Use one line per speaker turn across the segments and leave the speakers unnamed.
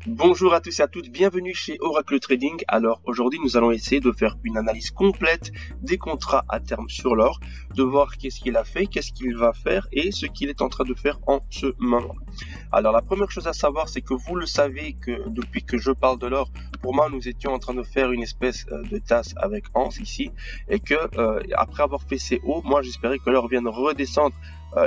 Bonjour à tous et à toutes, bienvenue chez Oracle Trading. Alors aujourd'hui nous allons essayer de faire une analyse complète des contrats à terme sur l'or, de voir qu'est-ce qu'il a fait, qu'est-ce qu'il va faire et ce qu'il est en train de faire en ce moment. Alors la première chose à savoir, c'est que vous le savez que depuis que je parle de l'or, pour moi nous étions en train de faire une espèce de tasse avec Hans ici, et que après avoir fait ces hauts, moi j'espérais que l'or vienne redescendre.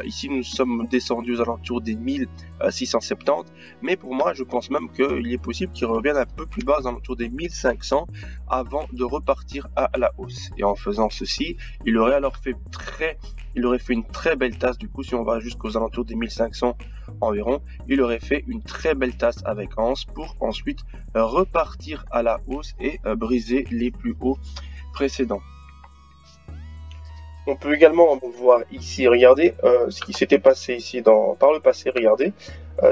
Ici nous sommes descendus aux alentours des 1670, mais pour moi je pense même qu'il est possible qu'il revienne un peu plus bas aux alentours des 1500 avant de repartir à la hausse. Et en faisant ceci, il aurait alors fait une très belle tasse. Du coup, si on va jusqu'aux alentours des 1500 environ, il aurait fait une très belle tasse avec Hans pour ensuite repartir à la hausse et briser les plus hauts précédents. On peut également voir ici, regardez ce qui s'était passé ici par le passé, regardez,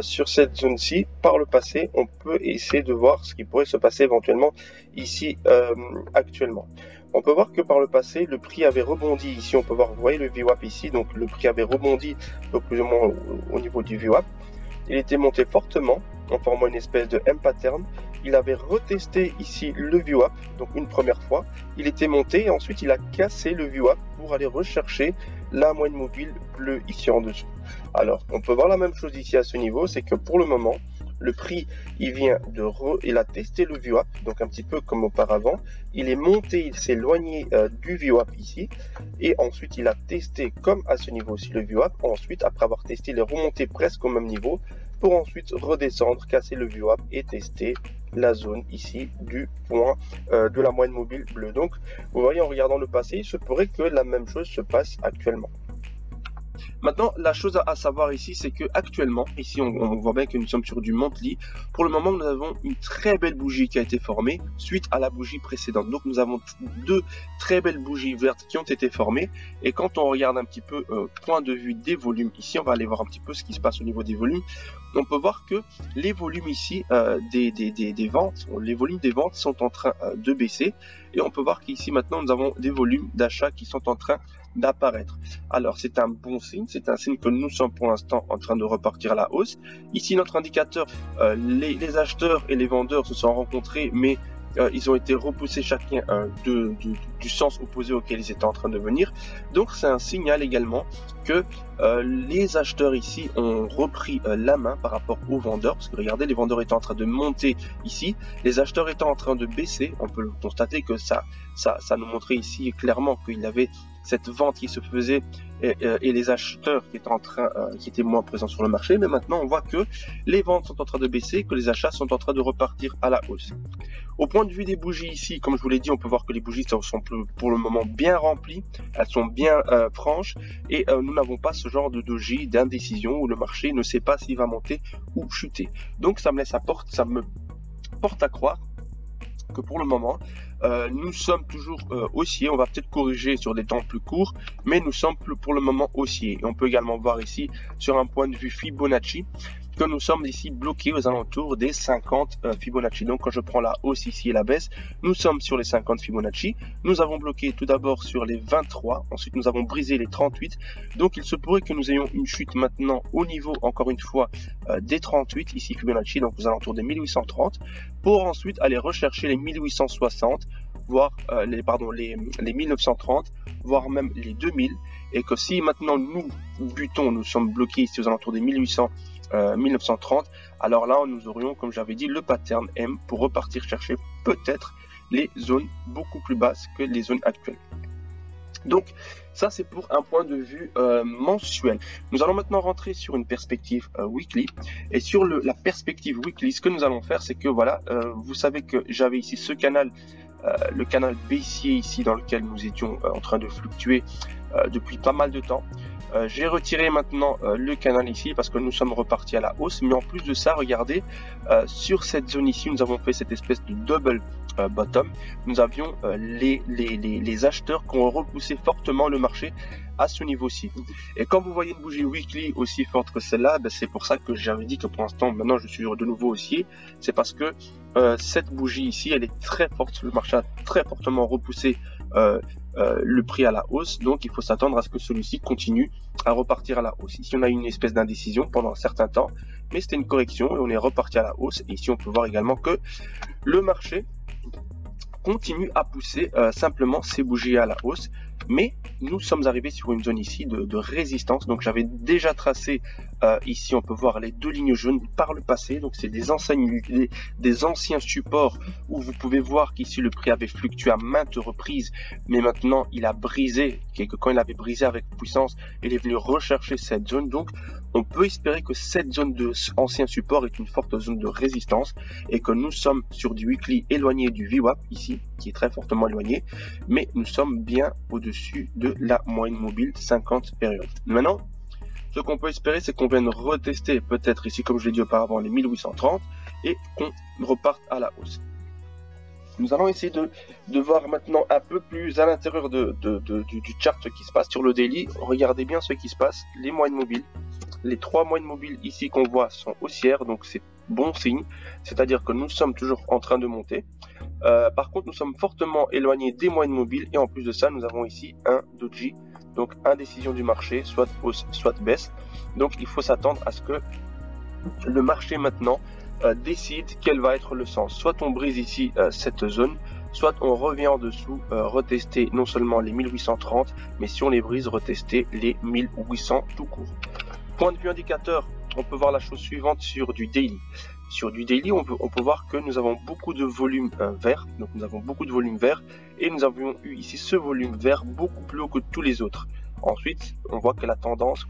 sur cette zone-ci, par le passé, on peut essayer de voir ce qui pourrait se passer éventuellement ici actuellement. On peut voir que par le passé, le prix avait rebondi ici, on peut voir, vous voyez le VWAP ici, donc le prix avait rebondi plus ou moins au niveau du VWAP. Il était monté fortement en formant une espèce de M pattern. Il avait retesté ici le VWAP, donc une première fois. Il était monté et ensuite il a cassé le VWAP pour aller rechercher la moyenne mobile bleue ici en dessous. Alors, on peut voir la même chose ici à ce niveau, c'est que pour le moment, le prix, il a testé le VWAP, donc un petit peu comme auparavant. Il est monté, il s'est éloigné du VWAP ici. Et ensuite, il a testé comme à ce niveau aussi le VWAP. Ensuite, après avoir testé, il est remonté presque au même niveau pour ensuite redescendre, casser le VWAP et tester la zone ici du point de la moyenne mobile bleue. Donc, vous voyez, en regardant le passé, il se pourrait que la même chose se passe actuellement. Maintenant, la chose à savoir ici, c'est que actuellement, ici, on voit bien que nous sommes sur du monthly. Pour le moment, nous avons une très belle bougie qui a été formée suite à la bougie précédente. Donc, nous avons deux très belles bougies vertes qui ont été formées. Et quand on regarde un petit peu point de vue des volumes ici, on va aller voir un petit peu ce qui se passe au niveau des volumes. On peut voir que les volumes ici des ventes, les volumes des ventes sont en train de baisser. Et on peut voir qu'ici, maintenant, nous avons des volumes d'achat qui sont en train d'apparaître. Alors c'est un bon signe, c'est un signe que nous sommes pour l'instant en train de repartir à la hausse. Ici notre indicateur, les acheteurs et les vendeurs se sont rencontrés, mais ils ont été repoussés chacun du sens opposé auquel ils étaient en train de venir. Donc c'est un signal également que les acheteurs ici ont repris la main par rapport aux vendeurs, parce que regardez, les vendeurs étaient en train de monter ici, les acheteurs étant en train de baisser. On peut constater que ça nous montrait ici clairement qu'il y avait cette vente qui se faisait et les acheteurs qui étaient moins présents sur le marché. Mais maintenant on voit que les ventes sont en train de baisser, que les achats sont en train de repartir à la hausse. Au point de vue des bougies ici, comme je vous l'ai dit, on peut voir que les bougies sont pour le moment bien remplies, elles sont bien franches, et nous n'avons pas ce genre de doji d'indécision où le marché ne sait pas s'il va monter ou chuter. Donc ça me porte à croire que pour le moment nous sommes toujours haussiers. On va peut-être corriger sur des temps plus courts, mais nous sommes pour le moment haussiers. Et on peut également voir ici sur un point de vue Fibonacci que nous sommes ici bloqués aux alentours des 50 Fibonacci. Donc quand je prends la hausse ici et la baisse, nous sommes sur les 50 Fibonacci. Nous avons bloqué tout d'abord sur les 23, ensuite nous avons brisé les 38. Donc il se pourrait que nous ayons une chute maintenant au niveau, encore une fois, des 38 ici Fibonacci, donc aux alentours des 1830, pour ensuite aller rechercher les 1860, voire les 1930, voire même les 2000, et que si maintenant nous sommes bloqués ici aux alentours des 1930, alors là nous aurions, comme j'avais dit, le pattern M pour repartir chercher peut-être les zones beaucoup plus basses que les zones actuelles. Donc ça c'est pour un point de vue mensuel. Nous allons maintenant rentrer sur une perspective weekly, et sur la perspective weekly, ce que nous allons faire, c'est que voilà, vous savez que j'avais ici ce canal, le canal baissier ici dans lequel nous étions en train de fluctuer depuis pas mal de temps. J'ai retiré maintenant le canal ici parce que nous sommes repartis à la hausse, mais en plus de ça, regardez, sur cette zone ici, nous avons fait cette espèce de double bottom. Nous avions les acheteurs qui ont repoussé fortement le marché à ce niveau-ci. Et quand vous voyez une bougie weekly aussi forte que celle-là, ben c'est pour ça que j'avais dit que pour l'instant, maintenant je suis de nouveau haussier. C'est parce que cette bougie ici, elle est très forte. Le marché a très fortement repoussé le prix à la hausse, donc il faut s'attendre à ce que celui-ci continue à repartir à la hausse. Ici on a une espèce d'indécision pendant un certain temps, mais c'était une correction et on est reparti à la hausse. Et ici on peut voir également que le marché continue à pousser simplement ces bougies à la hausse, mais nous sommes arrivés sur une zone ici de résistance. Donc j'avais déjà tracé ici, on peut voir les deux lignes jaunes par le passé, donc c'est des anciens supports où vous pouvez voir qu'ici le prix avait fluctué à maintes reprises, mais maintenant il a brisé, et que quand il avait brisé avec puissance, il est venu rechercher cette zone. Donc on peut espérer que cette zone de ancien support est une forte zone de résistance et que nous sommes sur du weekly éloigné du VWAP ici, qui est très fortement éloigné, mais nous sommes bien au-dessus de la moyenne mobile 50 périodes. Maintenant, ce qu'on peut espérer, c'est qu'on vienne retester peut-être ici, comme je l'ai dit auparavant, les 1830 et qu'on reparte à la hausse. Nous allons essayer de voir maintenant un peu plus à l'intérieur du chart ce qui se passe sur le daily. Regardez bien ce qui se passe, les moyennes mobiles. Les trois moyennes mobiles ici qu'on voit sont haussières, donc c'est bon signe, c'est-à-dire que nous sommes toujours en train de monter. Par contre, nous sommes fortement éloignés des moyennes mobiles et en plus de ça, nous avons ici un doji, donc indécision du marché, soit hausse, soit baisse. Donc il faut s'attendre à ce que le marché maintenant décide quel va être le sens. Soit on brise ici cette zone, soit on revient en dessous, retester non seulement les 1830, mais si on les brise, retester les 1800 tout court. Point de vue indicateur, on peut voir la chose suivante sur du daily. Sur du daily, on peut voir que nous avons beaucoup de volume vert, donc nous avons beaucoup de volume vert, et nous avions eu ici ce volume vert beaucoup plus haut que tous les autres. Ensuite, on voit que la tendance,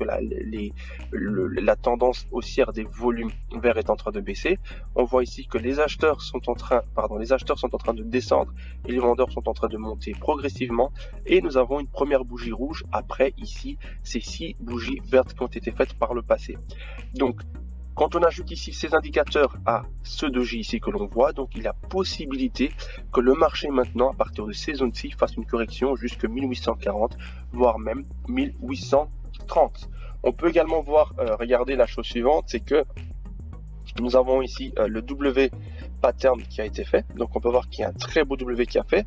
la tendance haussière des volumes verts est en train de baisser. On voit ici que les acheteurs sont en train de descendre et les vendeurs sont en train de monter progressivement. Et nous avons une première bougie rouge après ici ces 6 bougies vertes qui ont été faites par le passé. Donc, quand on ajoute ici ces indicateurs à ceux doji ici que l'on voit, donc il y a possibilité que le marché maintenant, à partir de ces zones-ci, fasse une correction jusqu'à 1840, voire même 1830. On peut également voir, regardez la chose suivante, c'est que nous avons ici le W pattern qui a été fait. Donc on peut voir qu'il y a un très beau W qui a fait.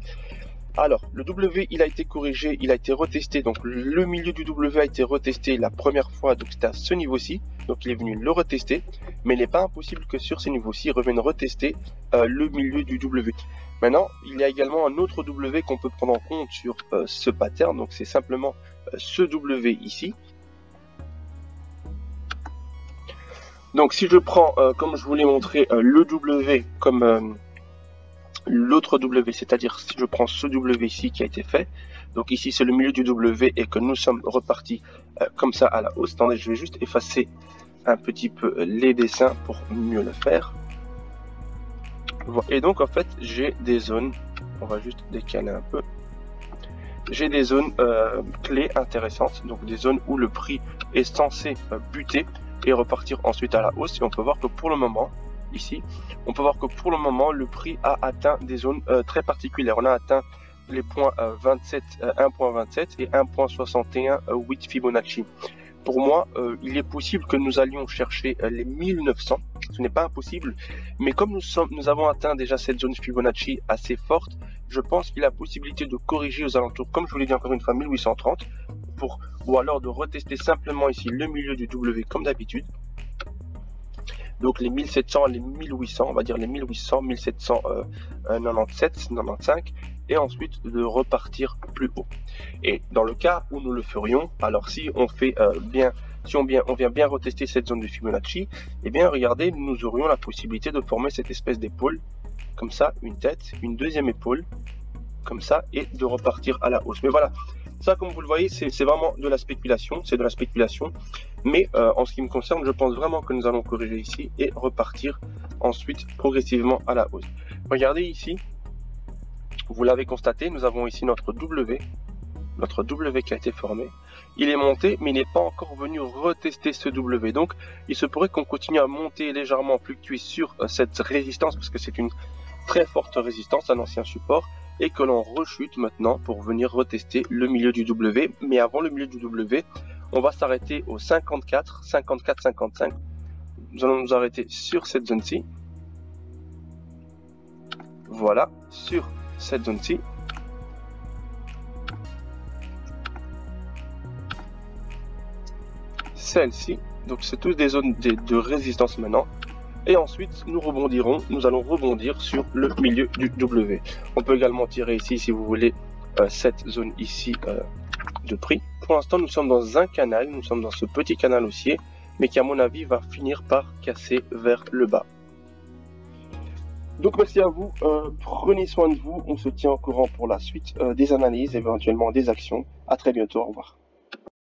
Alors, le W, il a été corrigé, il a été retesté. Donc, le milieu du W a été retesté la première fois. Donc, c'était à ce niveau-ci. Donc, il est venu le retester. Mais il n'est pas impossible que sur ces niveaux-ci, il revienne retester le milieu du W. Maintenant, il y a également un autre W qu'on peut prendre en compte sur ce pattern. Donc, c'est simplement ce W ici. Donc, si je prends, comme je vous l'ai montré, le W comme... l'autre W, c'est-à-dire si je prends ce W ici qui a été fait, donc ici c'est le milieu du W et que nous sommes repartis comme ça à la hausse. Attendez, je vais juste effacer un petit peu les dessins pour mieux le faire. Et donc en fait j'ai des zones, on va juste décaler un peu, j'ai des zones clés intéressantes, donc des zones où le prix est censé buter et repartir ensuite à la hausse. Et on peut voir que pour le moment, ici, on peut voir que pour le moment, le prix a atteint des zones très particulières. On a atteint les points 1.27 et 1.61 Fibonacci. Pour moi, il est possible que nous allions chercher les 1900. Ce n'est pas impossible, mais comme nous avons atteint déjà cette zone Fibonacci assez forte, je pense qu'il y a la possibilité de corriger aux alentours, comme je vous l'ai dit encore une fois, 1830, ou alors de retester simplement ici le milieu du W comme d'habitude. Donc les 1700, les 1800, on va dire les 1800, 1797, 95, et ensuite de repartir plus haut. Et dans le cas où nous le ferions, alors si on fait on vient bien retester cette zone de Fibonacci, et bien regardez, nous aurions la possibilité de former cette espèce d'épaule, comme ça, une tête, une deuxième épaule, comme ça, et de repartir à la hausse. Mais voilà, ça comme vous le voyez, c'est vraiment de la spéculation, c'est de la spéculation. Mais en ce qui me concerne, je pense vraiment que nous allons corriger ici et repartir ensuite progressivement à la hausse. Regardez ici, vous l'avez constaté, nous avons ici notre W qui a été formé. Il est monté, mais il n'est pas encore venu retester ce W. Donc, il se pourrait qu'on continue à monter légèrement, fluctuer sur cette résistance, parce que c'est une très forte résistance, un ancien support, et que l'on rechute maintenant pour venir retester le milieu du W. Mais avant le milieu du W, on va s'arrêter au 54, 55. Nous allons nous arrêter sur cette zone-ci. Voilà, sur cette zone-ci. Celle-ci, Donc c'est tous des zones de résistance maintenant. Et ensuite, nous allons rebondir sur le milieu du W. On peut également tirer ici, si vous voulez, cette zone ici de prix. Pour l'instant, nous sommes dans un canal, nous sommes dans ce petit canal haussier, mais qui à mon avis va finir par casser vers le bas. Donc merci à vous, prenez soin de vous, on se tient au courant pour la suite des analyses, éventuellement des actions. À très bientôt, au revoir.